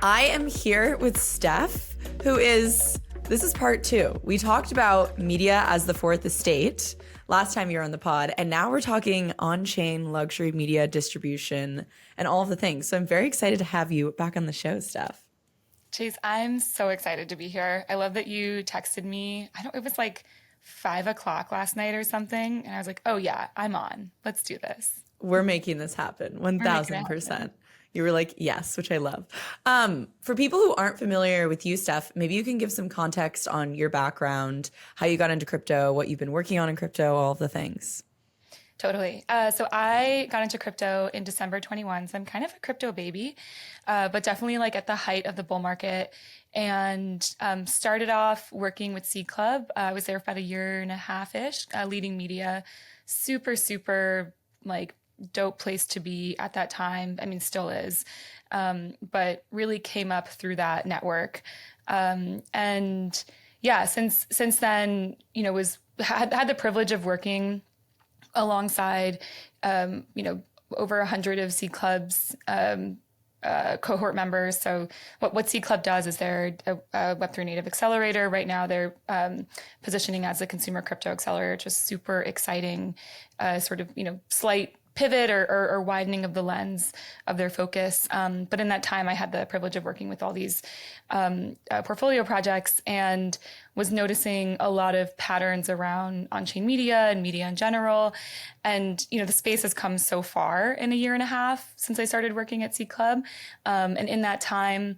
I am here with Steph, this is part two. We talked about media as the fourth estate last time you were on the pod, and now we're talking on-chain luxury media distribution and all of the things. So I'm very excited to have you back on the show, Steph. Chase, I'm so excited to be here. I love that you texted me. It was like 5 o'clock last night or something. And I was like, oh yeah, I'm on. Let's do this. We're making this happen, We're making it happen. 1000%. You were like, yes, which I love. For people who aren't familiar with you, Steph, maybe you can give some context on your background, how you got into crypto, what you've been working on in crypto, all of the things. Totally. So I got into crypto in December 21. So I'm kind of a crypto baby, but definitely like at the height of the bull market, and started off working with C Club. I was there for about a year and a half-ish, leading media. Super, super like dope place to be at that time. I mean, still is, but really came up through that network. And yeah, since then, had the privilege of working alongside, over 100 of C Club's cohort members. So what C Club does is they're a Web3 native accelerator. Right now they're positioning as a consumer crypto accelerator, which is super exciting, slight pivot or widening of the lens of their focus. But in that time, I had the privilege of working with all these portfolio projects and was noticing a lot of patterns around on-chain media and media in general. And, the space has come so far in a year and a half since I started working at C Club. And in that time,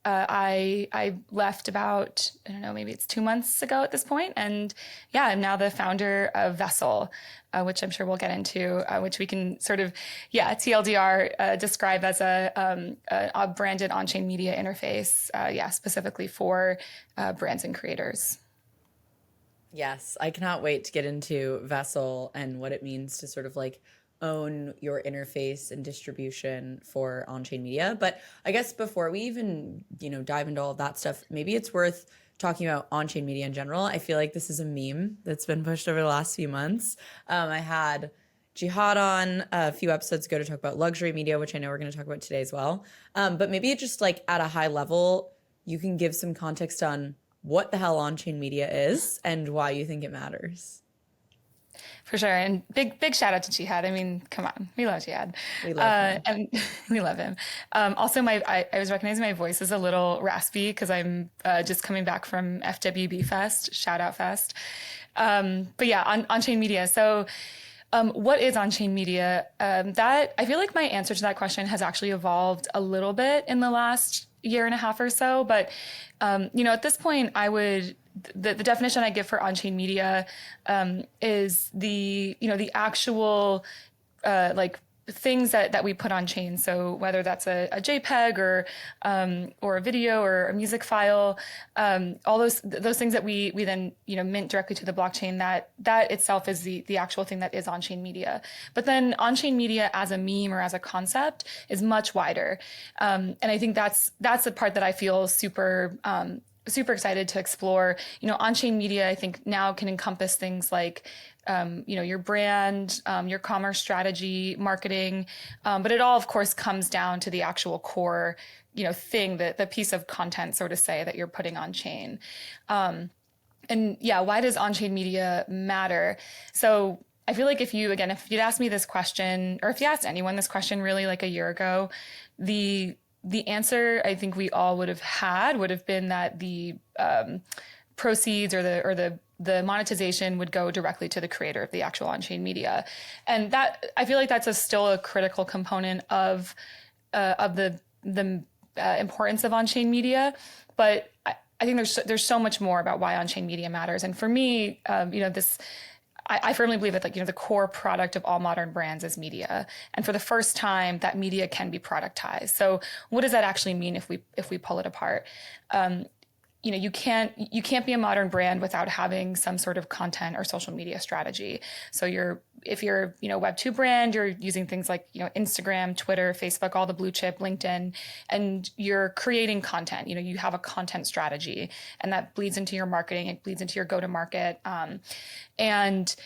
I left about, I don't know, maybe it's 2 months ago at this point. And yeah, I'm now the founder of Vessel, which I'm sure we'll get into, which we can TLDR, describe as a branded on-chain media interface, specifically for brands and creators. Yes, I cannot wait to get into Vessel and what it means to sort of like own your interface and distribution for on-chain media. But I guess before we even, dive into all of that stuff, maybe it's worth talking about on-chain media in general. I feel like this is a meme that's been pushed over the last few months. I had Jihad on a few episodes ago to talk about luxury media, which I know we're going to talk about today as well. But maybe just like at a high level, you can give some context on what the hell on-chain media is and why you think it matters. For sure. And big shout out to Jihad. I mean, come on. We love Jihad. We love him. And we love him. Also, I was recognizing my voice is a little raspy because I'm just coming back from FWB Fest, shout out Fest. But yeah, on-chain media. So what is on-chain media? That I feel like my answer to that question has actually evolved a little bit in the last year and a half or so. But, at this point, the definition I give for on-chain media is the actual things that we put on chain. So whether that's a JPEG or a video or a music file, all those things that we then mint directly to the blockchain, that itself is the actual thing that is on-chain media. But then on-chain media as a meme or as a concept is much wider, and I think that's the part that I feel super excited to explore. On-chain media, I think now can encompass things like, your brand, your commerce strategy, marketing. But it all, of course, comes down to the actual core, thing, the piece of content, so to say, that you're putting on chain. And yeah, why does on-chain media matter? So I feel like if you'd asked me this question, or if you asked anyone this question really like a year ago, the answer I think we all would have been that the proceeds or the monetization would go directly to the creator of the actual on-chain media, and that I feel like that's still a critical component of the importance of on-chain media. But I think there's so much more about why on-chain media matters, and for me, I firmly believe that the core product of all modern brands is media. And for the first time, that media can be productized. So what does that actually mean if we pull it apart? You can't be a modern brand without having some sort of content or social media strategy. So if you're Web2 brand, you're using things like Instagram, Twitter, Facebook, all the blue chip, LinkedIn, and you're creating content. You have a content strategy, and that bleeds into your marketing. It bleeds into your go to market, and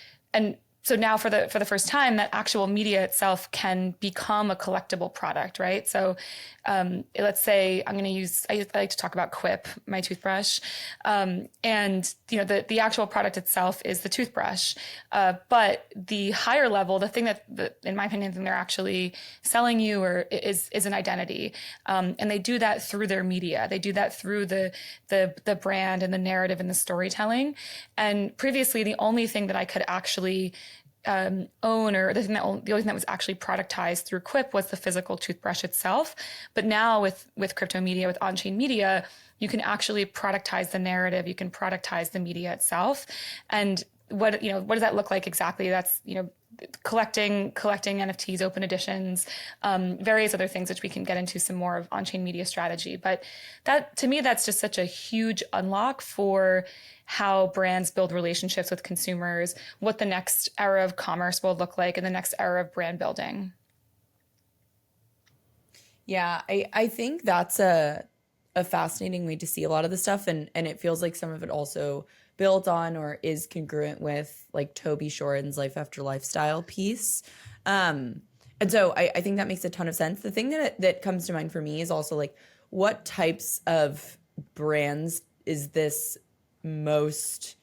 so now for the first time, that actual media itself can become a collectible product, right? So let's say I like to talk about Quip, my toothbrush, and the actual product itself is the toothbrush, but the higher level, the thing that in my opinion, they're actually selling you or is an identity, and they do that through their media. They do that through the brand and the narrative and the storytelling. And previously, the only thing that I could actually own, or the only thing that was actually productized through Quip was the physical toothbrush itself. But now with crypto media, with on-chain media, you can actually productize the narrative. You can productize the media itself. And what does that look like exactly? That's, collecting NFTs, open editions, various other things, which we can get into some more of on-chain media strategy. But that, to me, that's just such a huge unlock for how brands build relationships with consumers, what the next era of commerce will look like, and the next era of brand building. Yeah, I think that's a fascinating way to see a lot of the stuff, and it feels like some of it also built on or is congruent with like Toby Shoren's Life After Lifestyle piece. And so I think that makes a ton of sense. The thing that comes to mind for me is also like, what types of brands is this most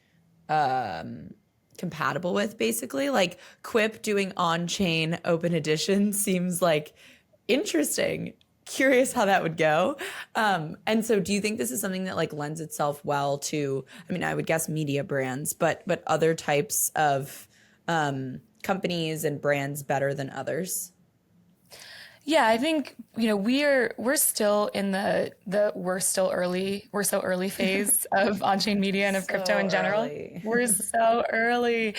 compatible with, basically? Like Quip doing on-chain open edition seems like interesting. Curious how that would go. And so do you think this is something that like lends itself well to, I mean, I would guess media brands, but other types of companies and brands better than others? Yeah, I think, we're still in we're so early phase of on-chain media and of crypto in general. Early. We're so early.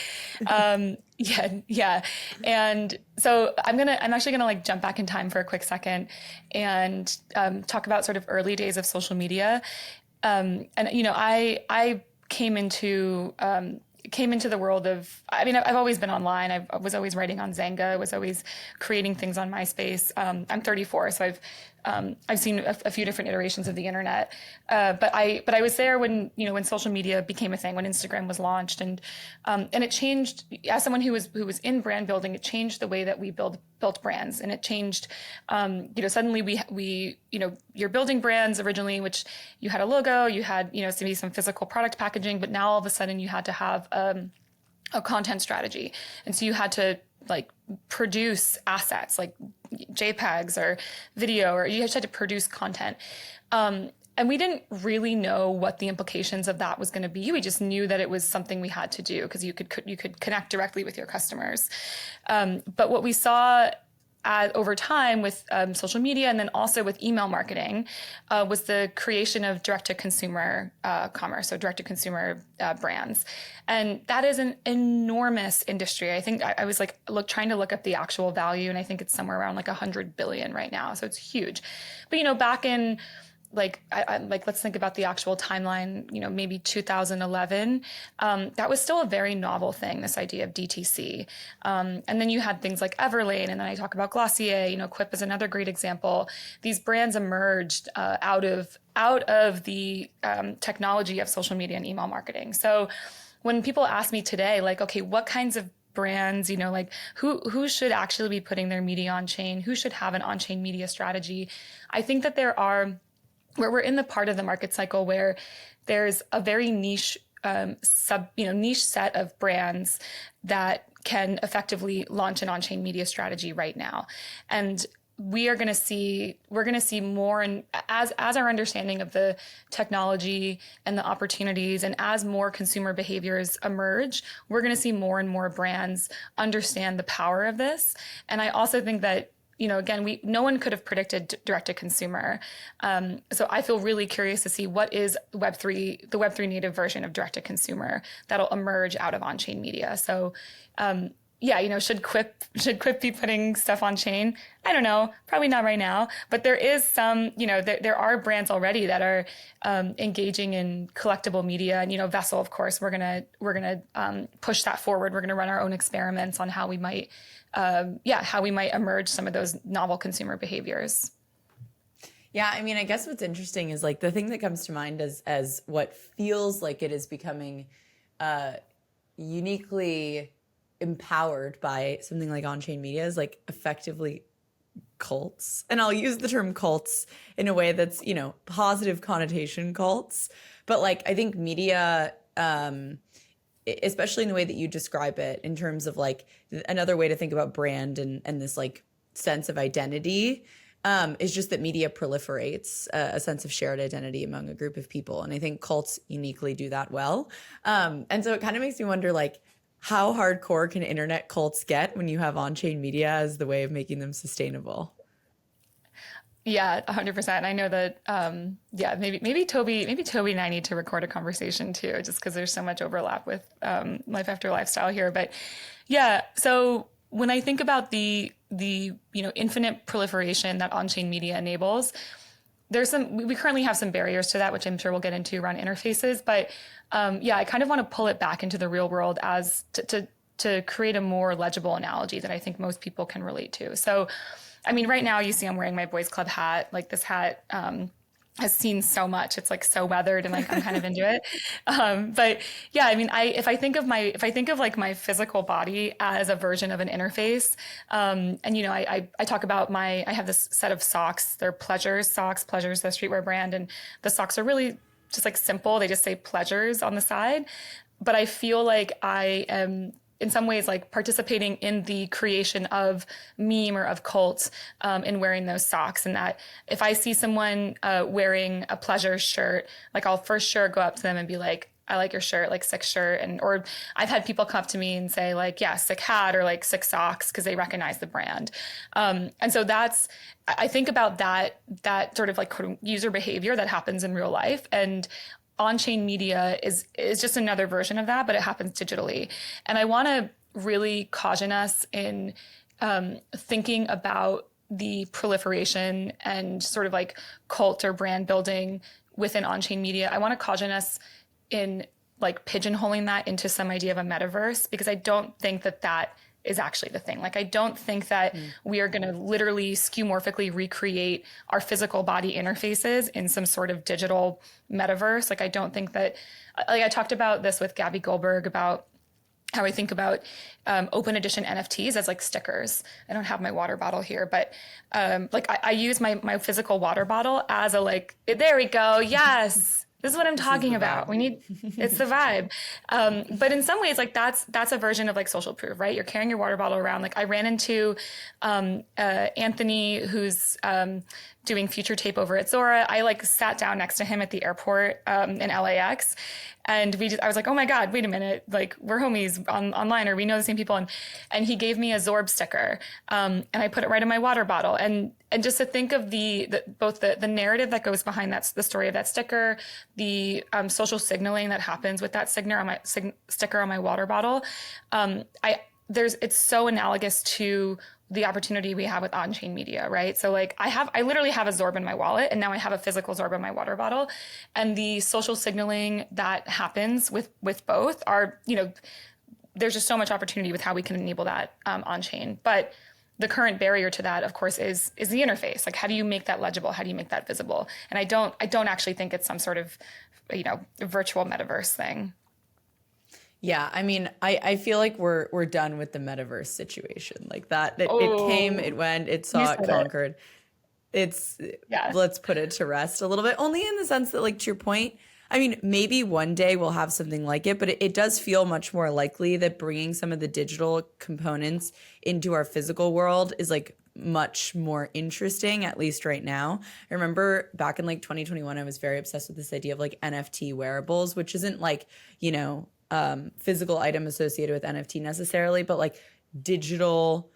Yeah. And so I'm actually gonna like jump back in time for a quick second and talk about sort of early days of social media. And I came into the world of, I mean, I've always been online. I was always writing on Zanga. I was always creating things on MySpace. I'm 34, so I've seen a few different iterations of the internet. But I was there when social media became a thing, when Instagram was launched, and it changed. As someone who was in brand building, it changed the way that we built brands, and it changed. Suddenly we you're building brands originally, which you had a logo, you had maybe some physical product packaging, but now all of a sudden you had to have a content strategy, and so you had to like produce assets like JPEGs or video, or you just had to produce content. And we didn't really know what the implications of that was going to be. We just knew that it was something we had to do because you could connect directly with your customers. But what we saw over time with social media and then also with email marketing was the creation of direct-to-consumer commerce, so direct-to-consumer brands. And that is an enormous industry. I think I was like trying to look up the actual value, and I think it's somewhere around like 100 billion right now. So it's huge. But back in let's think about the actual timeline, maybe 2011. That was still a very novel thing, this idea of DTC. And then you had things like Everlane, and then I talk about Glossier. Quip is another great example. These brands emerged out of the technology of social media and email marketing. So when people ask me today, like, okay, what kinds of brands, like who should actually be putting their media on chain? Who should have an on-chain media strategy? I think that where we're in the part of the market cycle where there's a very niche niche set of brands that can effectively launch an on-chain media strategy right now. And we're going to see more, and as our understanding of the technology and the opportunities, and as more consumer behaviors emerge, we're going to see more and more brands understand the power of this. And I also think that again, no one could have predicted direct to consumer. So I feel really curious to see what is the Web3 native version of direct to consumer that'll emerge out of on-chain media. So, should Quip be putting stuff on chain? I don't know, probably not right now, but there is some, there are brands already that are engaging in collectible media, and Vessel, of course, we're gonna push that forward. We're gonna run our own experiments on how we might emerge some of those novel consumer behaviors. Yeah, I mean, I guess what's interesting is like the thing that comes to mind as what feels like it is becoming uniquely empowered by something like on-chain media is like effectively cults. And I'll use the term cults in a way that's, positive connotation cults. But like I think media, especially in the way that you describe it, in terms of like another way to think about brand and this like sense of identity, is just that media proliferates a sense of shared identity among a group of people. And I think cults uniquely do that well. And so it kind of makes me wonder, like, how hardcore can internet cults get when you have on-chain media as the way of making them sustainable? Yeah, 100%. I know that, maybe Toby and I need to record a conversation too, just because there's so much overlap with life after lifestyle here. But yeah, so when I think about the infinite proliferation that on-chain media enables, we currently have some barriers to that, which I'm sure we'll get into around interfaces. But I kind of want to pull it back into the real world as to create a more legible analogy that I think most people can relate to. So, I mean, right now you see I'm wearing my Boys Club hat. Like this hat has seen so much. It's like so weathered, and like I'm kind of into it. But yeah, I mean, if I think of like my physical body as a version of an interface, and I talk about I have this set of socks. They're Pleasures socks. Pleasures, the streetwear brand, and the socks are really just like simple. They just say Pleasures on the side. But I feel like I am in some ways like participating in the creation of meme or of cult in wearing those socks. And that if I see someone wearing a Pleasure shirt, like I'll first sure go up to them and be like, I like your shirt, like sick shirt. Or I've had people come up to me and say like, yeah, sick hat or like sick socks because they recognize the brand. And so I think about that sort of like user behavior that happens in real life. And on-chain media is just another version of that, but it happens digitally. And I want to really caution us in thinking about the proliferation and sort of like cult or brand building within on-chain media. I want to caution us in like pigeonholing that into some idea of a metaverse, because I don't think that is actually the thing. Like, I don't think that we are going to literally skeuomorphically recreate our physical body interfaces in some sort of digital metaverse. Like, I don't think that, like I talked about this with Gabby Goldberg about how I think about open edition NFTs as like stickers. I don't have my water bottle here, but like I use my physical water bottle as a like, there we go. Yes. This is what I'm talking about. It's the vibe. But in some ways, like that's a version of like social proof, right? You're carrying your water bottle around. Like I ran into Anthony, who's doing Future Tape over at Zora. I like sat down next to him at the airport in LAX. And I was like, oh my God, wait a minute. Like we're homies online, or we know the same people. And he gave me a Zorb sticker. And I put it right in my water bottle. And just to think of both the narrative that goes behind the story of that sticker, the social signaling that happens with that sticker on my water bottle. It's so analogous to the opportunity we have with on-chain media, right? So like I literally have a Zorb in my wallet, and now I have a physical Zorb in my water bottle. And the social signaling that happens with both are, there's just so much opportunity with how we can enable that on-chain. But the current barrier to that, of course, is the interface. Like, how do you make that legible? How do you make that visible? And I don't actually think it's some sort of, virtual metaverse thing. Yeah, I mean, I feel like we're done with the metaverse situation. Like that, it came, it went, it saw, it conquered. Let's put it to rest a little bit. Only in the sense that, like, to your point, I mean, maybe one day we'll have something like it, but it does feel much more likely that bringing some of the digital components into our physical world is like much more interesting, at least right now. I remember back in like 2021, I was very obsessed with this idea of like NFT wearables, which isn't like, physical item associated with NFT necessarily, but like digital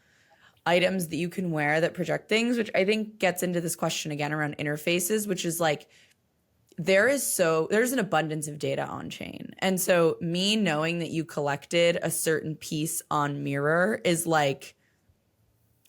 items that you can wear that project things, which I think gets into this question again around interfaces, which is like, there's an abundance of data on chain. And so me knowing that you collected a certain piece on Mirror is like,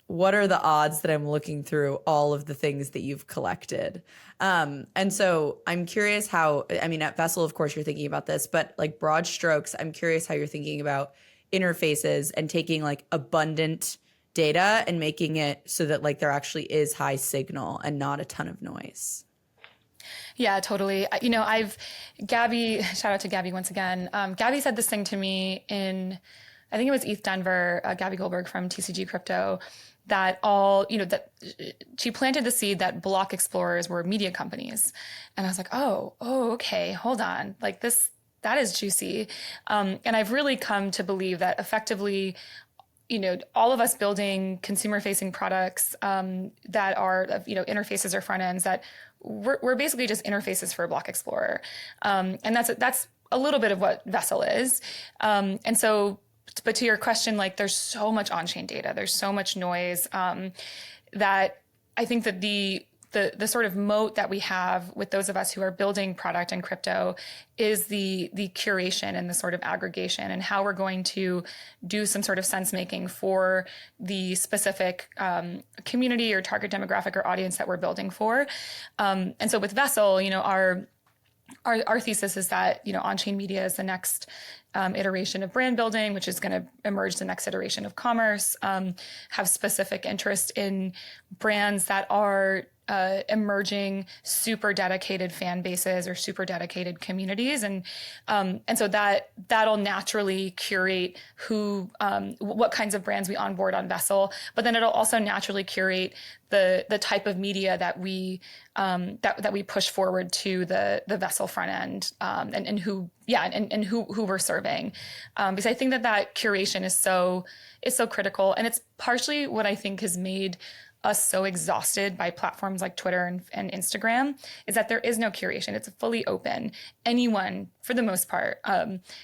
what are the odds that I'm looking through all of the things that you've collected? And so I'm curious at Vessel, of course, you're thinking about this, but like broad strokes, I'm curious how you're thinking about interfaces and taking like abundant data and making it so that like there actually is high signal and not a ton of noise. Yeah, totally. Gabby, shout out to Gabby once again. Gabby said this thing to me in I think it was Eth Denver, Gabby Goldberg from TCG Crypto, that all, that she planted the seed that block explorers were media companies. And I was like, oh, okay, hold on. Like that is juicy. And I've really come to believe that effectively, all of us building consumer-facing products that are, interfaces or front ends, that we're basically just interfaces for a block explorer, and that's a little bit of what Vessel is. And so, but to your question, like there's so much on-chain data, there's so much noise that I think that the sort of moat that we have with those of us who are building product in crypto is the curation and the sort of aggregation, and how we're going to do some sort of sense making for the specific community or target demographic or audience that we're building for. And so with Vessel, our thesis is that, on-chain media is the next iteration of brand building, which is going to emerge the next iteration of commerce, have specific interest in brands that are emerging super dedicated fan bases or super dedicated communities. And so that'll naturally curate what kinds of brands we onboard on Vessel, but then it'll also naturally curate the type of media that we push forward to the Vessel front end, and who we're serving. Because I think that curation is so critical. And it's partially what I think has made us so exhausted by platforms like Twitter and Instagram, is that there is no curation. It's fully open. Anyone, for the most part,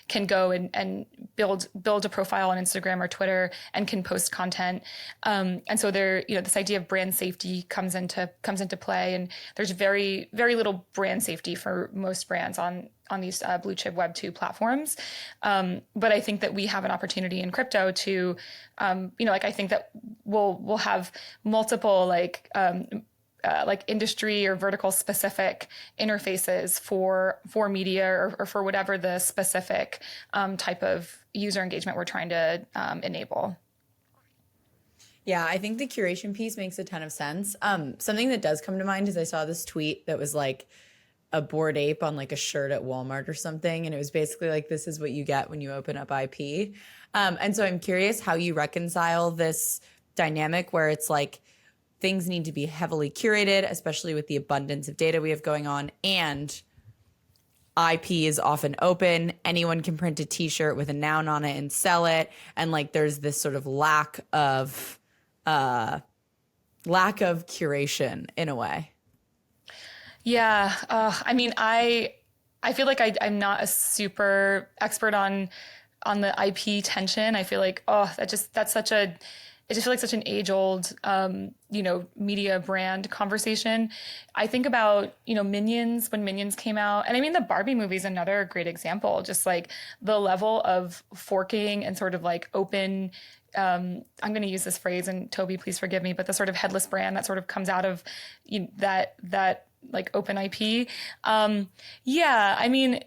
can go and build a profile on Instagram or Twitter and can post content. And so there, this idea of brand safety comes into play. And there's very, very little brand safety for most brands on these blue chip Web 2 platforms. But I think that we have an opportunity in crypto to, I think that we'll have multiple like industry or vertical specific interfaces for media or for whatever the specific type of user engagement we're trying to enable. Yeah, I think the curation piece makes a ton of sense. Something that does come to mind is I saw this tweet that was like a Bored Ape on like a shirt at Walmart or something. And it was basically like, this is what you get when you open up IP. And so I'm curious how you reconcile this dynamic where it's like things need to be heavily curated, especially with the abundance of data we have going on, and IP is often open. Anyone can print a t-shirt with a noun on it and sell it. And like, there's this sort of lack of curation in a way. Yeah. I mean, I feel like I'm not a super expert on the IP tension. I feel like, it just feels like such an age-old, media brand conversation. I think about, Minions, when Minions came out. And I mean, the Barbie movie is another great example, just like the level of forking and sort of like open, I'm going to use this phrase, and Toby, please forgive me, but the sort of headless brand that sort of comes out of that like open IP. I mean,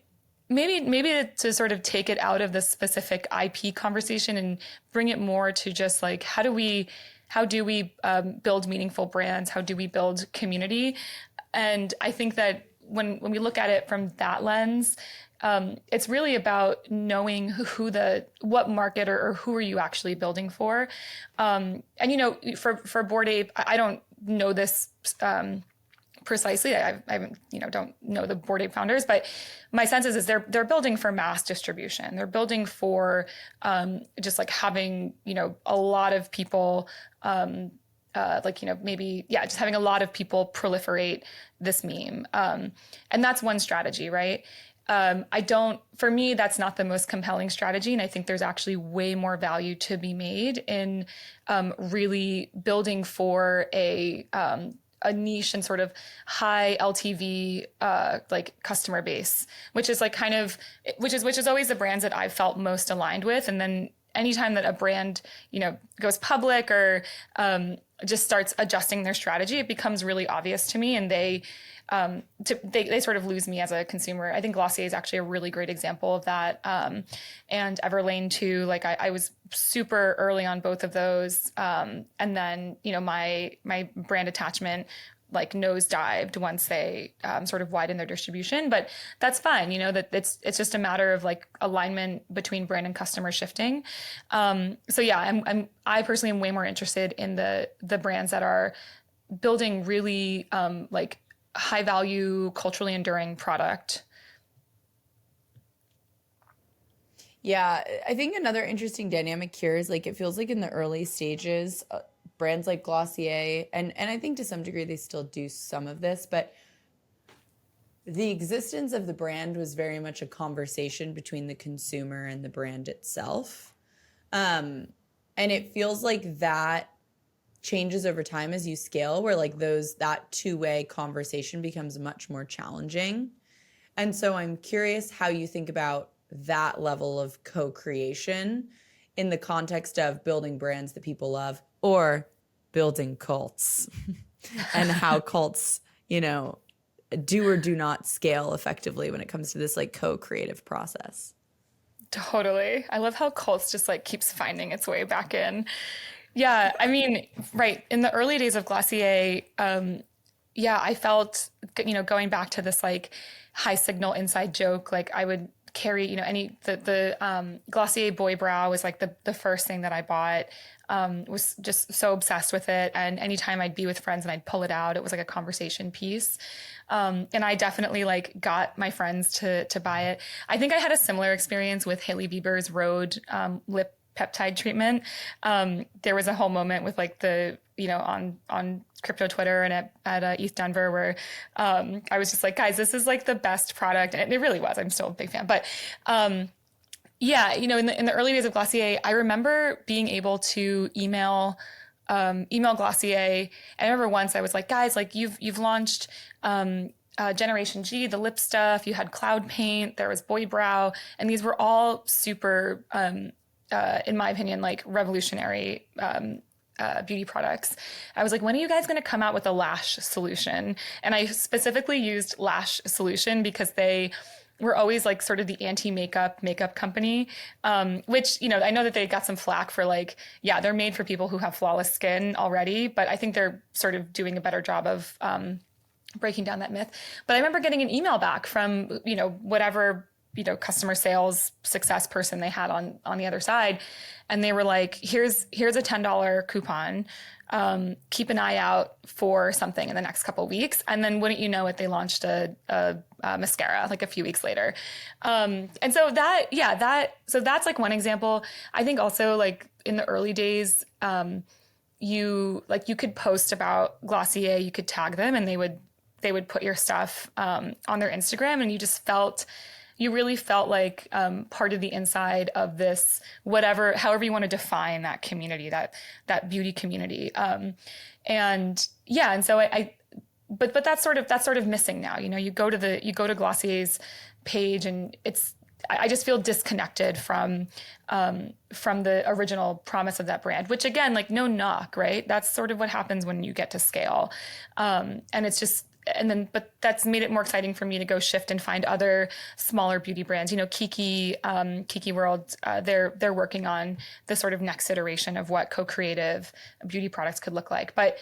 maybe to sort of take it out of the specific IP conversation and bring it more to just like, how do we build meaningful brands? How do we build community? And I think that when we look at it from that lens, it's really about knowing what market or who are you actually building for. And, for Bored Ape, I don't know this, precisely. I don't know the Bored Ape founders, but my sense is they're building for mass distribution. They're building for just like having, a lot of people, just having a lot of people proliferate this meme. And that's one strategy, right? For me, that's not the most compelling strategy. And I think there's actually way more value to be made in really building for a niche and sort of high LTV like customer base, which is like which is always the brands that I've felt most aligned with. And then anytime that a brand, goes public or just starts adjusting their strategy, it becomes really obvious to me, and they sort of lose me as a consumer. I think Glossier is actually a really great example of that. And Everlane too. Like I was super early on both of those. And then, my brand attachment like nosedived once they sort of widened their distribution, but that's fine. That it's just a matter of like alignment between brand and customer shifting. So yeah, I personally am way more interested in the brands that are building really like high value, culturally enduring product. Yeah, I think another interesting dynamic here is like it feels like in the early stages, brands like Glossier, and I think to some degree they still do some of this, but the existence of the brand was very much a conversation between the consumer and the brand itself. And it feels like that changes over time as you scale, where like that two-way conversation becomes much more challenging. And so I'm curious how you think about that level of co-creation in the context of building brands that people love or building cults and how cults, do or do not scale effectively when it comes to this like co-creative process. Totally. I love how cults just like keeps finding its way back in. Yeah, I mean, right. In the early days of Glossier, yeah, I felt, going back to this like high signal inside joke, like I would carry, the Glossier Boy Brow was like the first thing that I bought. Was just so obsessed with it. And anytime I'd be with friends and I'd pull it out, it was like a conversation piece. And I definitely like got my friends to buy it. I think I had a similar experience with Hailey Bieber's Rhode lip peptide treatment. There was a whole moment with like on crypto Twitter and at ETH Denver where I was just like, guys, this is like the best product. And it really was. I'm still a big fan. But yeah, in the early days of Glossier, I remember being able to email Glossier. And I remember once I was like, guys, like you've launched Generation G, the lip stuff. You had Cloud Paint. There was Boy Brow, and these were all super, in my opinion, like revolutionary beauty products. I was like, when are you guys going to come out with a lash solution? And I specifically used lash solution because they were always like sort of the anti-makeup company, which, I know that they got some flack for like, yeah, they're made for people who have flawless skin already, but I think they're sort of doing a better job of breaking down that myth. But I remember getting an email back from, whatever, customer sales success person they had on the other side. And they were like, here's a $10 coupon. Keep an eye out for something in the next couple of weeks. And then wouldn't you know it, they launched a mascara like a few weeks later. And so so that's like one example. I think also like in the early days, you could post about Glossier, you could tag them and they would put your stuff on their Instagram, and you really felt like part of the inside of this, however you want to define that community, that beauty community. And so but that's sort of missing now. You go to Glossier's page and I just feel disconnected from the original promise of that brand, which again, like no knock, right? That's sort of what happens when you get to scale. And it's just, but that's made it more exciting for me to go shift and find other smaller beauty brands. Kiki World, they're working on the sort of next iteration of what co-creative beauty products could look like. But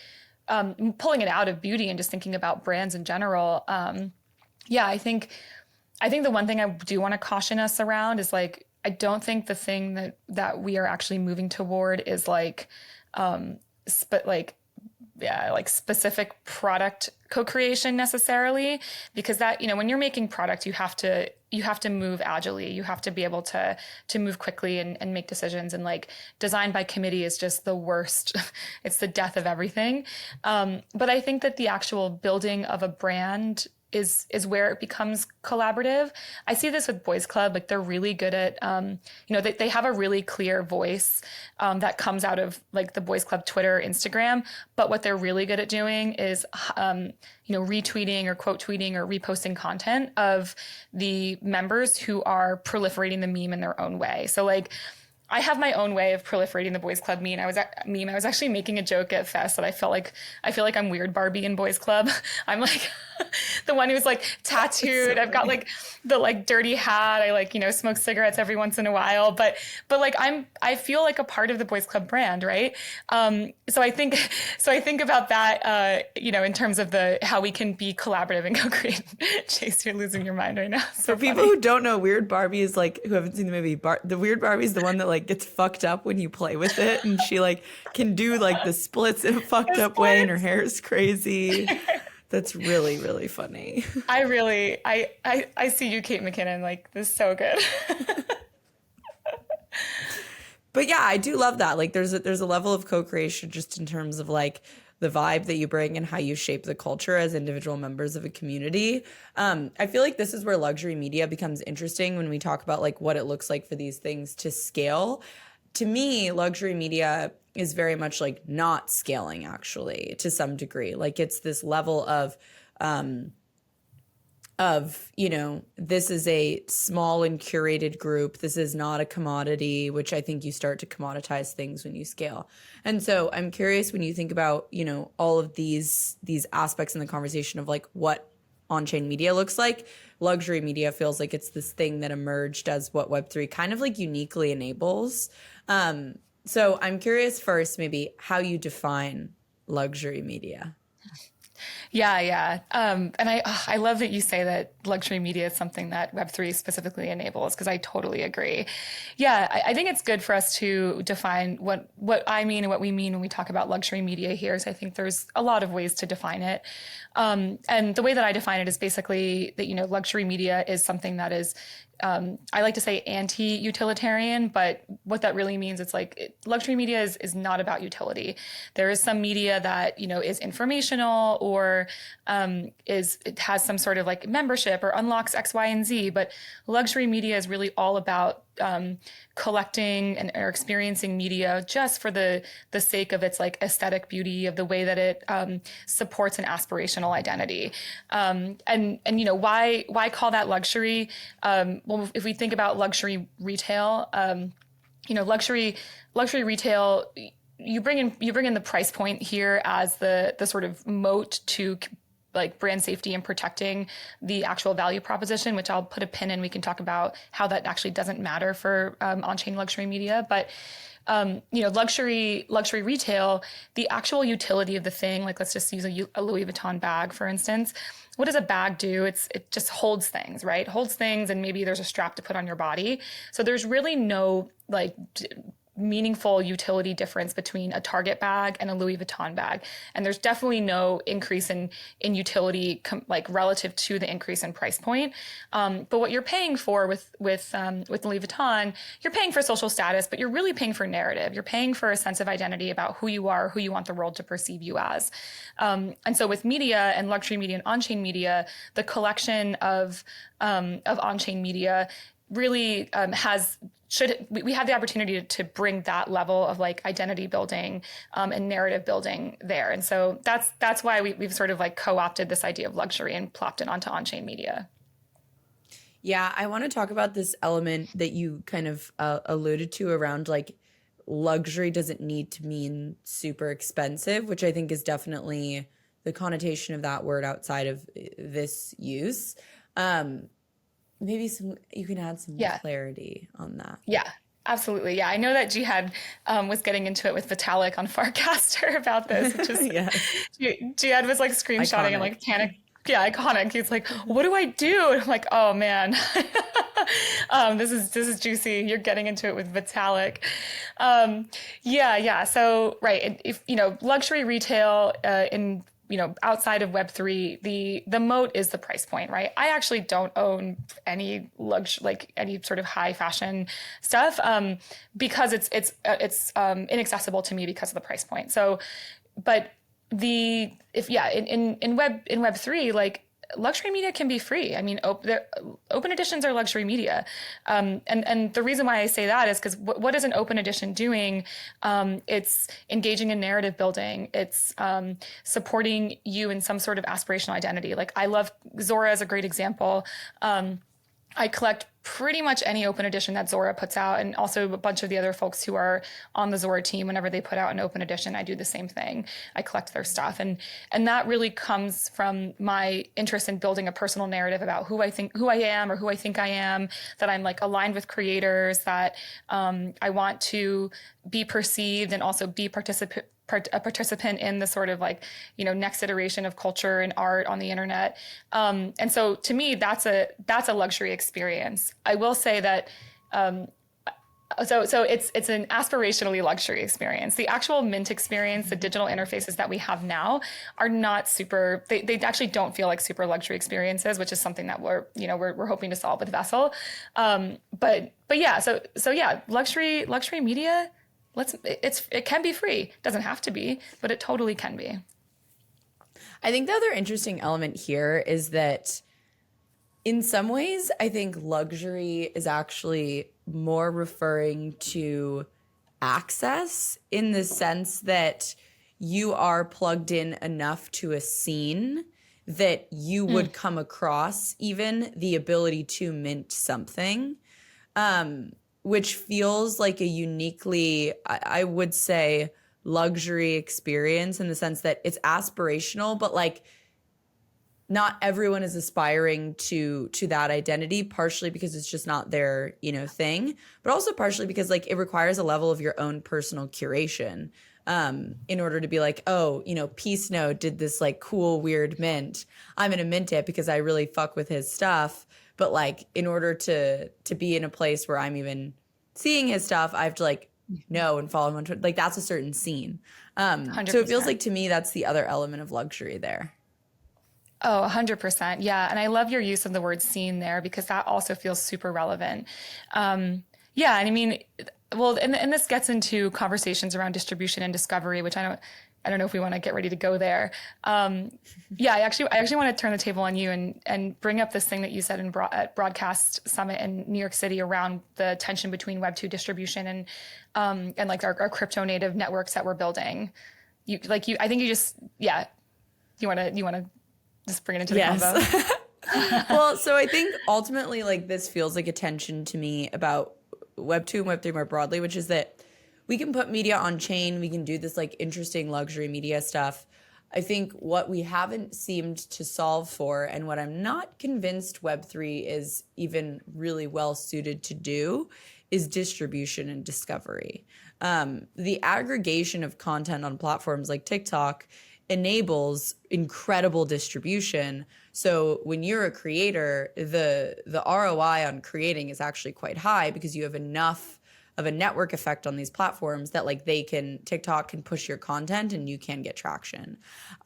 pulling it out of beauty and just thinking about brands in general, I think the one thing I do want to caution us around is like, I don't think the thing that we are actually moving toward is like, specific product co-creation necessarily, because that, when you're making product, you have to move agilely. You have to be able to move quickly and make decisions. And like design by committee is just the worst. It's the death of everything. But I think that the actual building of a brand is where it becomes collaborative. I see this with Boys Club. Like they're really good at, they have a really clear voice that comes out of like the Boys Club Twitter, Instagram. But what they're really good at doing is, retweeting or quote tweeting or reposting content of the members who are proliferating the meme in their own way. So like, I have my own way of proliferating the Boys Club meme. I was actually making a joke at Fest that I feel like I'm Weird Barbie in Boys Club. I'm like, the one who's like tattooed. So I've got like the like dirty hat. I like, smoke cigarettes every once in a while, but like I feel like a part of the Boys Club brand, right? So I think about that, in terms of how we can be collaborative and co-create. Chase, you're losing your mind right now. So for people who don't know, Weird Barbie is like, who haven't seen the movie, the Weird Barbie is the one that like gets fucked up when you play with it, and she like can do like the splits in a fucked up way, and her hair is crazy. That's really, really funny. I see you, Kate McKinnon, like this is so good. But yeah, I do love that. Like there's a level of co-creation just in terms of like the vibe that you bring and how you shape the culture as individual members of a community. I feel like this is where luxury media becomes interesting when we talk about like what it looks like for these things to scale. To me, luxury media is very much like not scaling actually to some degree. Like it's this level of this is a small and curated group. This is not a commodity, which I think you start to commoditize things when you scale. And so I'm curious when you think about, all of these aspects in the conversation of like what on-chain media looks like. Luxury media feels like it's this thing that emerged as what Web3 kind of like uniquely enables. So I'm curious first, maybe how you define luxury media. Yeah. And I love that you say that luxury media is something that Web3 specifically enables, because I totally agree. Yeah, I think it's good for us to define what I mean and what we mean when we talk about luxury media here. So I think there's a lot of ways to define it. And the way that I define it is basically that, luxury media is something that is, I like to say anti-utilitarian, but what that really means, it's like luxury media is not about utility. There is some media that, is informational or it has some sort of like membership or unlocks X, Y, and Z, but luxury media is really all about collecting or experiencing media just for the sake of its like aesthetic beauty, of the way that it supports an aspirational identity. And why call that luxury? Well, if we think about luxury retail, luxury retail, you bring in the price point here as the sort of moat to like brand safety and protecting the actual value proposition, which I'll put a pin in. We can talk about how that actually doesn't matter for on-chain luxury media. But luxury retail, the actual utility of the thing, like let's just use a Louis Vuitton bag, for instance. What does a bag do? It just holds things, right? Holds things, and maybe there's a strap to put on your body. So there's really no like meaningful utility difference between a Target bag and a Louis Vuitton bag. And there's definitely no increase in utility like relative to the increase in price point. But what you're paying for with Louis Vuitton, you're paying for social status, but you're really paying for narrative. You're paying for a sense of identity about who you are, who you want the world to perceive you as. And so with media and luxury media and on-chain media, the collection of on-chain media really we have the opportunity to bring that level of like identity building and narrative building there. And so that's why we've sort of like co-opted this idea of luxury and plopped it onto on-chain media. Yeah, I want to talk about this element that you kind of alluded to around like luxury doesn't need to mean super expensive, which I think is definitely the connotation of that word outside of this use. Maybe you can add some clarity on that. Yeah, absolutely. Yeah, I know that Jihad was getting into it with Vitalik on Farcaster about this. Which is, Jihad was like screenshotting and like panic. Yeah, iconic. He's like, "What do I do?" And I'm like, "Oh man, this is juicy. You're getting into it with Vitalik." Yeah. So right, if luxury retail in outside of Web3, the moat is the price point, right? I actually don't own any like any sort of high fashion stuff, because it's inaccessible to me because of the price point. So, but in Web3, like luxury media can be free. I mean, open editions are luxury media. And the reason why I say that is because what is an open edition doing? It's engaging in narrative building. It's supporting you in some sort of aspirational identity. Like I love Zora is a great example. I collect pretty much any open edition that Zora puts out, and also a bunch of the other folks who are on the Zora team. Whenever they put out an open edition, I do the same thing. I collect their stuff, and that really comes from my interest in building a personal narrative about who I am, or who I think I am. That I'm like aligned with creators. That I want to be perceived and also be a participant in the sort of like, next iteration of culture and art on the internet. And so to me, that's a luxury experience. I will say that, so it's an aspirationally luxury experience. The actual Mint experience, the digital interfaces that we have now are not super, they actually don't feel like super luxury experiences, which is something that we're hoping to solve with Vessel. But yeah, so yeah, luxury media, it can be free. It doesn't have to be, but it totally can be. I think the other interesting element here is that in some ways, I think luxury is actually more referring to access, in the sense that you are plugged in enough to a scene that you would come across even the ability to mint something. Which feels like a uniquely, I would say, luxury experience, in the sense that it's aspirational, but like not everyone is aspiring to that identity, partially because it's just not their, thing, but also partially because like it requires a level of your own personal curation in order to be like, oh, Peace Note did this like cool, weird mint. I'm going to mint it because I really fuck with his stuff. But like, in order to be in a place where I'm even seeing his stuff, I have to like know and follow him on Twitter. Like, that's a certain scene. So it feels like, to me, that's the other element of luxury there. Oh, 100%. Yeah. And I love your use of the word scene there, because that also feels super relevant. Yeah. And I mean, well, and this gets into conversations around distribution and discovery, which I don't know if we want to get ready to go there. Yeah, I actually want to turn the table on you and bring up this thing that you said at Broadcast Summit in New York City around the tension between Web2 distribution and like our crypto native networks that we're building. You want to just bring it into the convo. Well, so I think ultimately, like, this feels like a tension to me about Web2 and Web3 more broadly, which is that we can put media on chain. We can do this like interesting luxury media stuff. I think what we haven't seemed to solve for, and what I'm not convinced Web3 is even really well suited to do, is distribution and discovery. The aggregation of content on platforms like TikTok enables incredible distribution. So when you're a creator, the ROI on creating is actually quite high, because you have enough of a network effect on these platforms that like TikTok can push your content and you can get traction.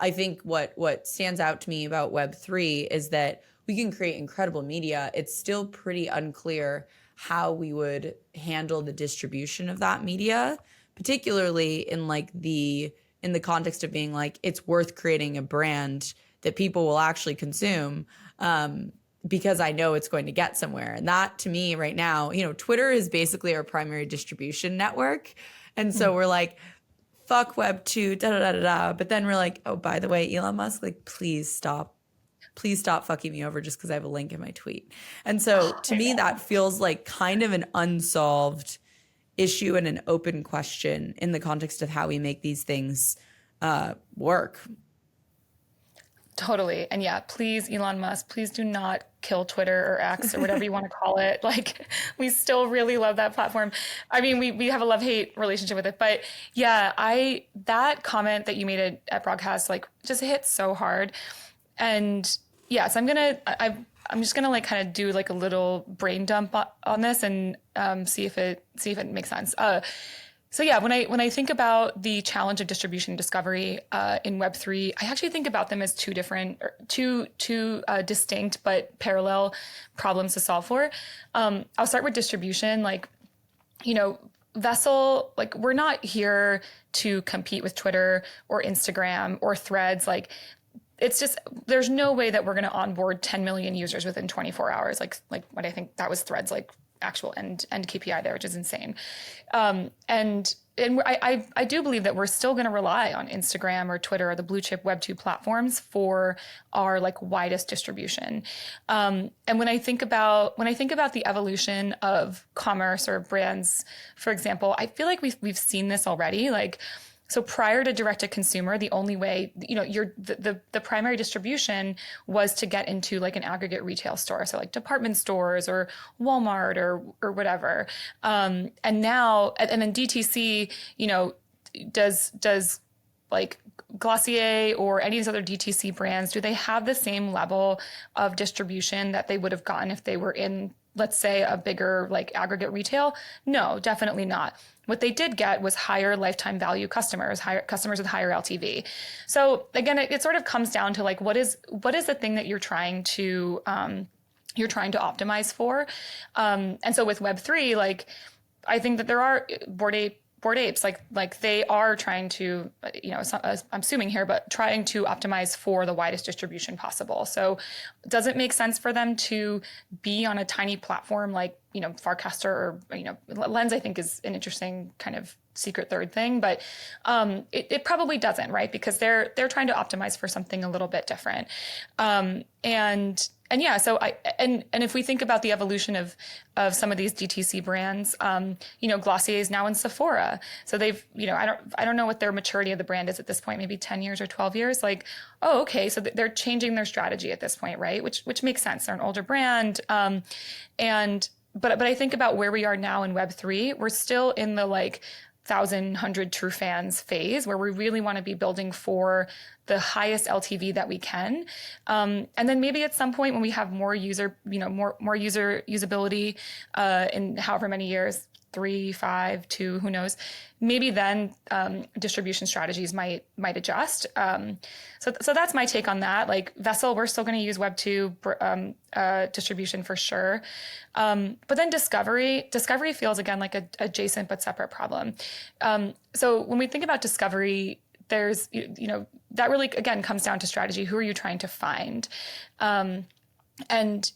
I think what stands out to me about Web3 is that we can create incredible media. It's still pretty unclear how we would handle the distribution of that media, particularly in the context of being like, it's worth creating a brand that people will actually consume, because I know it's going to get somewhere. And that, to me right now, Twitter is basically our primary distribution network. And so we're like, fuck Web 2, da da da da da. But then we're like, oh, by the way, Elon Musk, like, please stop fucking me over just because I have a link in my tweet. And so to me, that feels like kind of an unsolved issue and an open question in the context of how we make these things work. Totally. And yeah, please, Elon Musk, please do not kill Twitter or X or whatever you want to call it. Like, we still really love that platform. I mean, we have a love-hate relationship with it. But yeah, that comment that you made at Broadcast, like, just hit so hard. And yeah, so I'm just gonna like kind of do like a little brain dump on this and see if it makes sense. So yeah, when I think about the challenge of distribution and discovery in Web3, I actually think about them as two distinct but parallel problems to solve for. I'll start with distribution. Like, Vessel, like, we're not here to compete with Twitter or Instagram or Threads. Like, it's just, there's no way that we're going to onboard 10 million users within 24 hours. Like what I think that was Threads, like actual end KPI there, which is insane. And I do believe that we're still going to rely on Instagram or Twitter or the blue chip Web2 platforms for our like widest distribution. And when I think about the evolution of commerce or brands, for example, I feel like we've seen this already. Like, so prior to direct to consumer, the only way, the primary distribution was to get into like an aggregate retail store. So like department stores or Walmart or whatever. And now, and then DTC, does like Glossier or any of these other DTC brands, do they have the same level of distribution that they would have gotten if they were in, let's say, a bigger like aggregate retail? No, definitely not. What they did get was higher lifetime value customers with higher LTV. So again, it sort of comes down to like, what is the thing that you're trying to optimize for? And so with Web3, like, I think that there are Bored Apes, like they are trying to, I'm assuming here, but trying to optimize for the widest distribution possible. So does it make sense for them to be on a tiny platform like, Farcaster or, Lens, I think is an interesting kind of secret third thing, but it probably doesn't, right? Because they're trying to optimize for something a little bit different. And yeah, so if we think about the evolution of some of these DTC brands, Glossier is now in Sephora. So they've, I don't know what their maturity of the brand is at this point, maybe 10 years or 12 years. Like, oh, okay. So they're changing their strategy at this point, right? Which makes sense. They're an older brand. But I think about where we are now in Web3, we're still in the like 1,100 true fans phase where we really want to be building for the highest LTV that we can. And then maybe at some point when we have more user usability in however many years, 3, 5, 2, who knows, maybe then distribution strategies might adjust. So that's my take on that. Like Vessel, we're still going to use Web2 distribution for sure. But then discovery feels again like a adjacent but separate problem. So when we think about discovery, there's, that really, again, comes down to strategy. Who are you trying to find? And,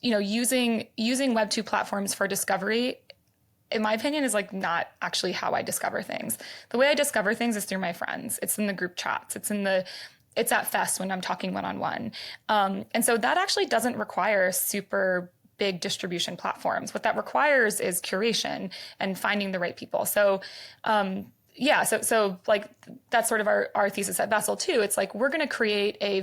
using Web2 platforms for discovery, in my opinion, is like not actually how I discover things. The way I discover things is through my friends. It's in the group chats. It's at Fest when I'm talking one-on-one. And so that actually doesn't require super big distribution platforms. What that requires is curation and finding the right people. So, so like that's sort of our thesis at Vessel too. It's like we're going to create a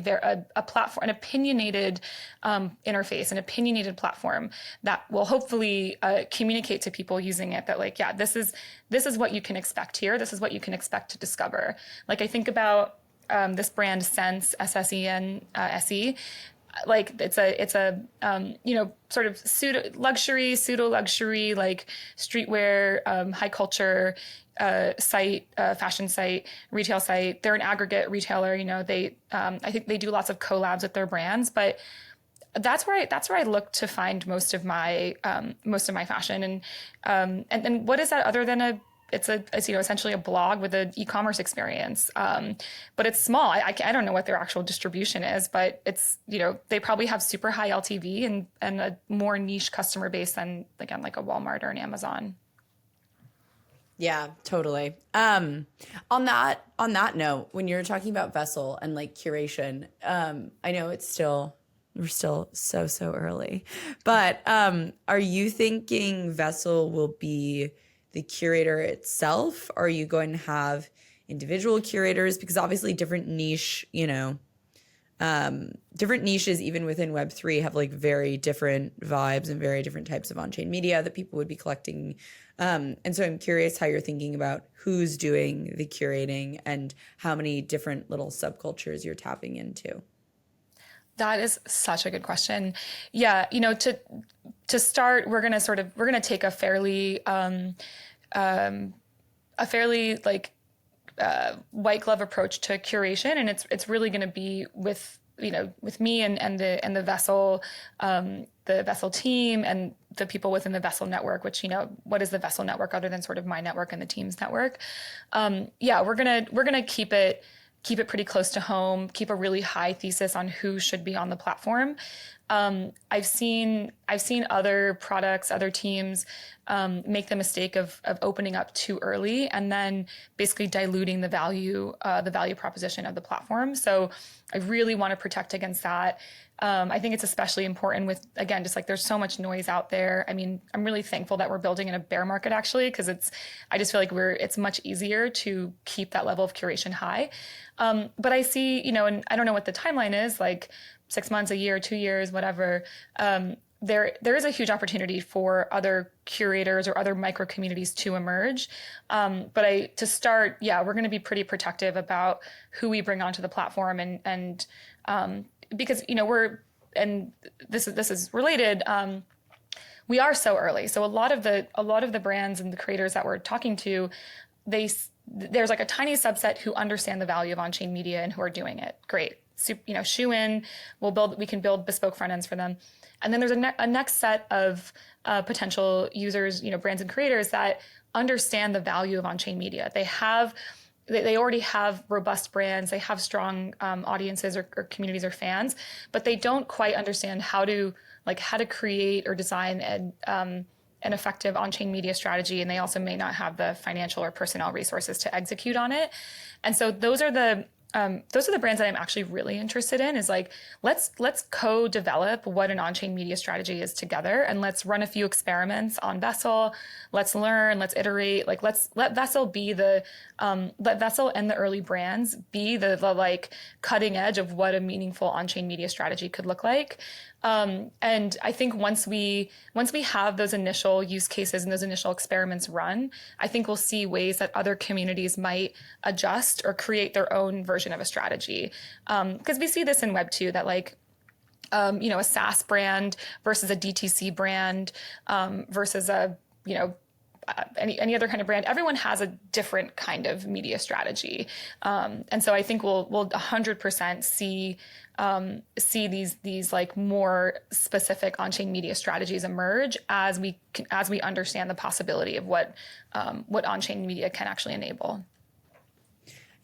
platform, an opinionated interface, an opinionated platform that will hopefully communicate to people using it that like, yeah, this is what you can expect here. This is what you can expect to discover. Like I think about this brand Sense, SSEN, like it's a sort of pseudo luxury, like streetwear, high culture site, fashion site, retail site. They're an aggregate retailer. They I think they do lots of collabs with their brands, but that's where I look to find most of my fashion. And then what is that other than it's essentially a blog with an e-commerce experience, but it's small. I don't know what their actual distribution is, but it's they probably have super high LTV and a more niche customer base than again like a Walmart or an Amazon. Yeah, totally. On that note, when you're talking about Vessel and like curation, I know we're still so early, but are you thinking Vessel will be the curator itself? Are you going to have individual curators? Because obviously different niche, different niches even within Web3 have like very different vibes and very different types of on-chain media that people would be collecting. And so I'm curious how you're thinking about who's doing the curating and how many different little subcultures you're tapping into. That is such a good question. Yeah, to start, we're gonna take a fairly like white glove approach to curation, and it's really going to be with me and the Vessel team and the people within the Vessel network. Which what is the Vessel network other than sort of my network and the team's network? We're gonna keep it pretty close to home, keep a really high thesis on who should be on the platform. I've seen other products, other teams make the mistake of opening up too early and then basically diluting the value proposition of the platform. So I really want to protect against that. I think it's especially important with, again, just like there's so much noise out there. I mean, I'm really thankful that we're building in a bear market actually, because I just feel like it's much easier to keep that level of curation high. But I see, and I don't know what the timeline is, like 6 months, a year, 2 years, whatever. There is a huge opportunity for other curators or other micro communities to emerge. But to start, we're going to be pretty protective about who we bring onto the platform and because this is related. We are so early, so a lot of the brands and the creators that we're talking to, there's like a tiny subset who understand the value of on-chain media and who are doing it. Great, shoe in. We can build bespoke front ends for them, and then there's a next set of potential users, brands and creators that understand the value of on-chain media. They already have robust brands, they have strong audiences or communities or fans, but they don't quite understand how to create or design an effective on-chain media strategy, and they also may not have the financial or personnel resources to execute on it. And so those are the brands that I'm actually really interested in, is like, let's co-develop what an on-chain media strategy is together, and let's run a few experiments on Vessel. Let's learn, let's iterate, like let Vessel be let Vessel and the early brands be the like cutting edge of what a meaningful on-chain media strategy could look like. And I think once we have those initial use cases and those initial experiments run, I think we'll see ways that other communities might adjust or create their own version of a strategy. Because we see this in Web 2, that like, a SaaS brand versus a DTC brand versus a, any other kind of brand. Everyone has a different kind of media strategy. And so I think we'll 100% see these like more specific on-chain media strategies emerge as we understand the possibility of what on-chain media can actually enable.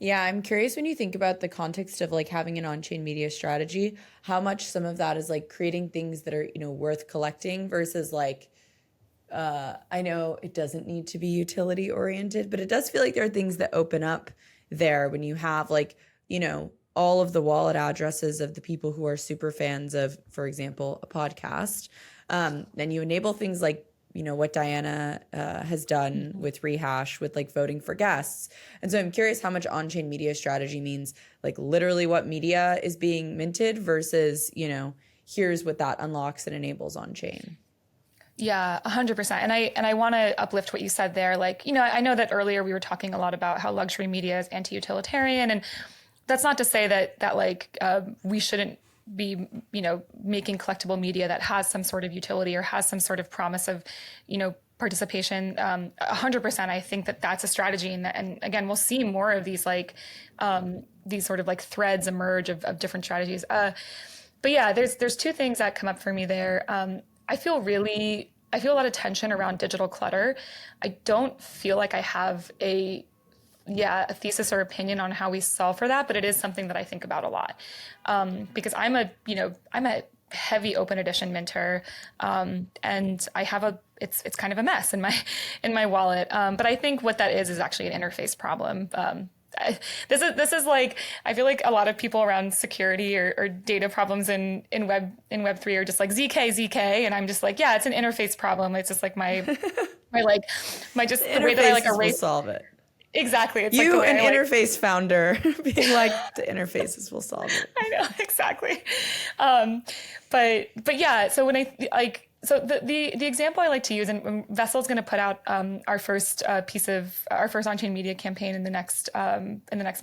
Yeah, I'm curious, when you think about the context of like having an on-chain media strategy, how much some of that is like creating things that are, worth collecting versus like, I know it doesn't need to be utility oriented, but it does feel like there are things that open up there when you have like, all of the wallet addresses of the people who are super fans of, for example, a podcast. Then you enable things like, what Diana has done with Rehash, with like voting for guests. And so I'm curious how much on-chain media strategy means like literally what media is being minted versus, here's what that unlocks and enables on-chain. Yeah, 100%. And I want to uplift what you said there. Like, I know that earlier we were talking a lot about how luxury media is anti-utilitarian, and that's not to say that like we shouldn't be, making collectible media that has some sort of utility or has some sort of promise of, participation. 100%. I think that that's a strategy, and again, we'll see more of these like these sort of like threads emerge of different strategies. But yeah, there's two things that come up for me there. I feel a lot of tension around digital clutter. I don't feel like I have a thesis or opinion on how we solve for that, but it is something that I think about a lot. Because I'm a heavy open edition minter, and I have it's kind of a mess in my wallet. But I think what that is actually an interface problem. This is like, I feel like a lot of people around security or data problems in Web3 are just like ZK, and I'm just like, yeah, it's an interface problem. It's just like my the way that I like erase. Will solve it. Exactly. It's you, like an interface founder, being like, the interfaces will solve it. I know, exactly. But yeah, so when so the example I like to use, and Vessel's going to put out our first on-chain media campaign in the next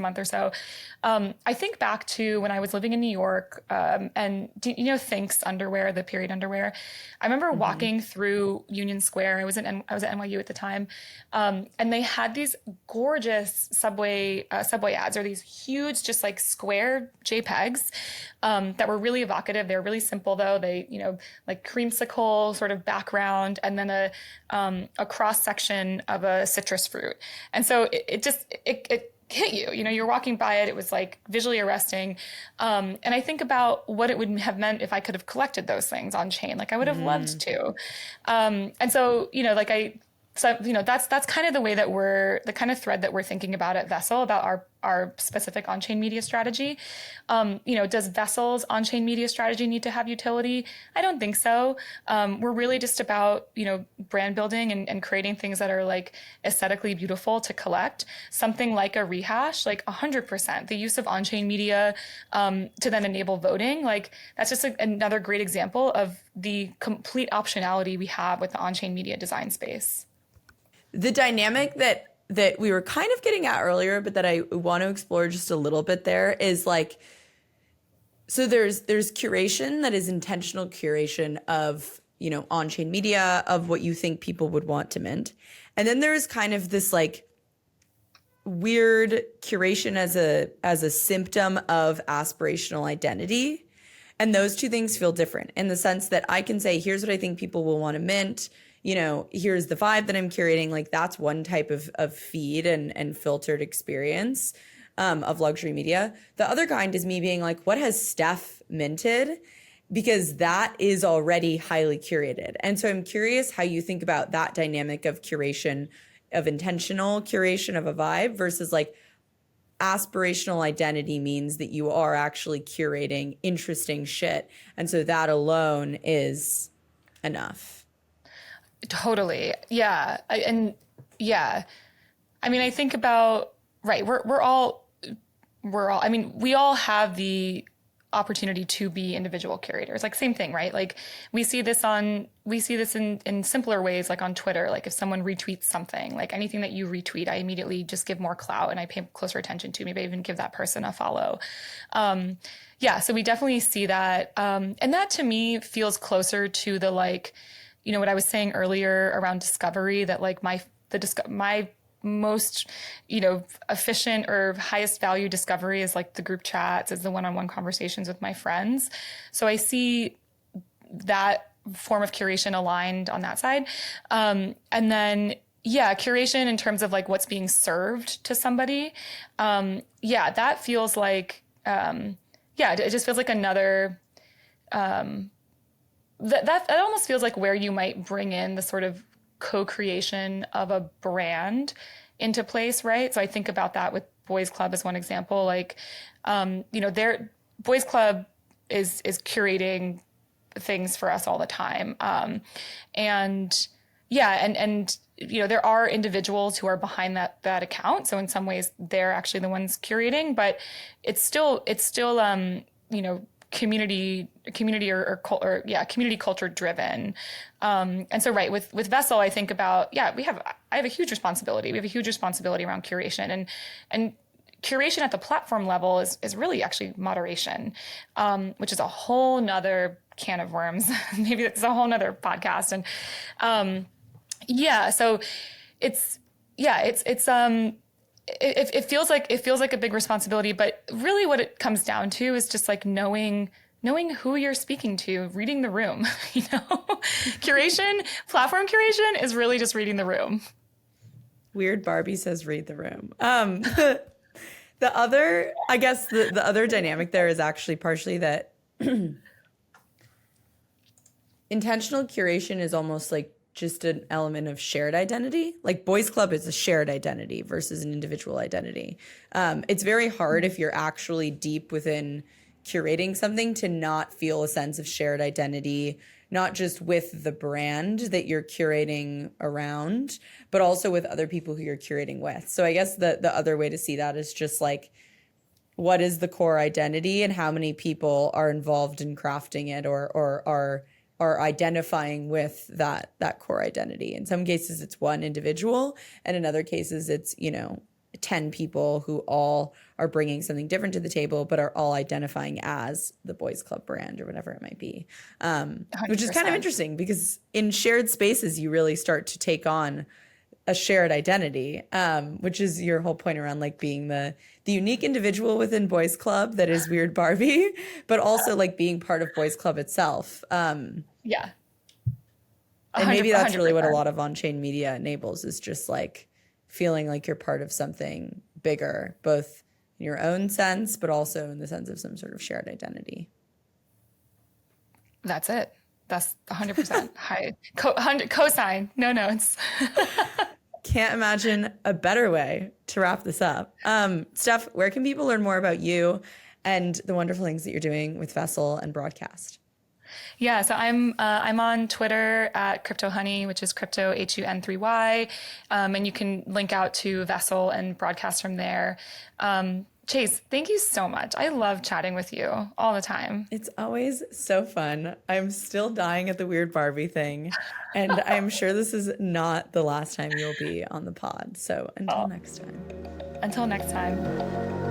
month or so. I think back to when I was living in New York, and Thinx underwear, the period underwear. I remember walking through Union Square. I was at NYU at the time, and they had these gorgeous subway ads, or these huge, just like square JPEGs that were really evocative. They were really simple though. They like creamsicle sort of background, and then a cross section of a citrus fruit. And so it hit you. You know, you're walking by it, it was like visually arresting. And I think about what it would have meant if I could have collected those things on chain. Like I would have loved to. And so, you know, that's kind of the way that the kind of thread that we're thinking about at Vessel, about our specific on-chain media strategy. You know, does Vessel's on-chain media strategy need to have utility? I don't think so. We're really just about, you know, brand building and creating things that are like aesthetically beautiful to collect. Something like a rehash, like 100%. The use of on-chain media to then enable voting, like that's just another great example of the complete optionality we have with the on-chain media design space. The dynamic that we were kind of getting at earlier, but that I want to explore just a little bit there is like, so there's curation that is intentional curation of, you know, on-chain media, of what you think people would want to mint. And then there's kind of this like weird curation as a symptom of aspirational identity. And those two things feel different in the sense that I can say, here's what I think people will want to mint. You know, here's the vibe that I'm curating. Like that's one type of feed and filtered experience of luxury media. The other kind is me being like, what has Steph minted? Because that is already highly curated. And so I'm curious how you think about that dynamic of curation, of intentional curation of a vibe versus like aspirational identity means that you are actually curating interesting shit. And so that alone is enough. Totally. Yeah. I mean, I think about, right. We're all, I mean, we all have the opportunity to be individual curators. Like same thing, right? Like we see this in simpler ways, like on Twitter. Like if someone retweets something, like anything that you retweet, I immediately just give more clout and I pay closer attention to, maybe I even give that person a follow. Yeah. So we definitely see that. And that to me feels closer to the, like, you know, what I was saying earlier around discovery, that like my most, you know, efficient or highest value discovery is like the group chats, is the one-on-one conversations with my friends. So I see that form of curation aligned on that side. And then, yeah, curation in terms of like what's being served to somebody. Yeah, that feels like, it just feels like another, that almost feels like where you might bring in the sort of co-creation of a brand into place, right? So I think about that with Boys Club as one example. Like, you know, their Boys Club is curating things for us all the time, and you know, there are individuals who are behind that account. So in some ways, they're actually the ones curating, but it's still you know, community culture driven. And so, right, with Vessel, I think about, I have a huge responsibility. We have a huge responsibility around curation, and curation at the platform level is really actually moderation, which is a whole nother can of worms. Maybe it's a whole nother podcast. And, so it feels like a big responsibility, but really what it comes down to is just like knowing who you're speaking to, reading the room. You know, platform curation is really just reading the room. Weird Barbie says read the room. The other, I guess the other dynamic there is actually partially that intentional curation is almost like just an element of shared identity. Like Boys Club is a shared identity versus an individual identity. It's very hard if you're actually deep within curating something to not feel a sense of shared identity, not just with the brand that you're curating around, but also with other people who you're curating with. So I guess the other way to see that is just like, what is the core identity and how many people are involved in crafting it or are identifying with that core identity. In some cases, it's one individual, and in other cases, it's, you know, 10 people who all are bringing something different to the table, but are all identifying as the Boys Club brand or whatever it might be, which is kind of interesting because in shared spaces, you really start to take on a shared identity, which is your whole point around like being the unique individual within Boys Club that is Weird Barbie, but also like being part of Boys Club itself. Yeah. And maybe that's really what a lot of on-chain media enables, is just like feeling like you're part of something bigger, both in your own sense, but also in the sense of some sort of shared identity. That's it. That's 100%. Hi. Cosign. No notes. Can't imagine a better way to wrap this up. Steph, where can people learn more about you and the wonderful things that you're doing with Vessel and Broadcast? Yeah, so I'm on Twitter at CryptoHunny, which is CryptoHUN3Y, and you can link out to Vessel and Broadcast from there. Chase, thank you so much. I love chatting with you all the time. It's always so fun. I'm still dying at the weird Barbie thing, and I'm sure this is not the last time you'll be on the pod. So until next time. Until next time.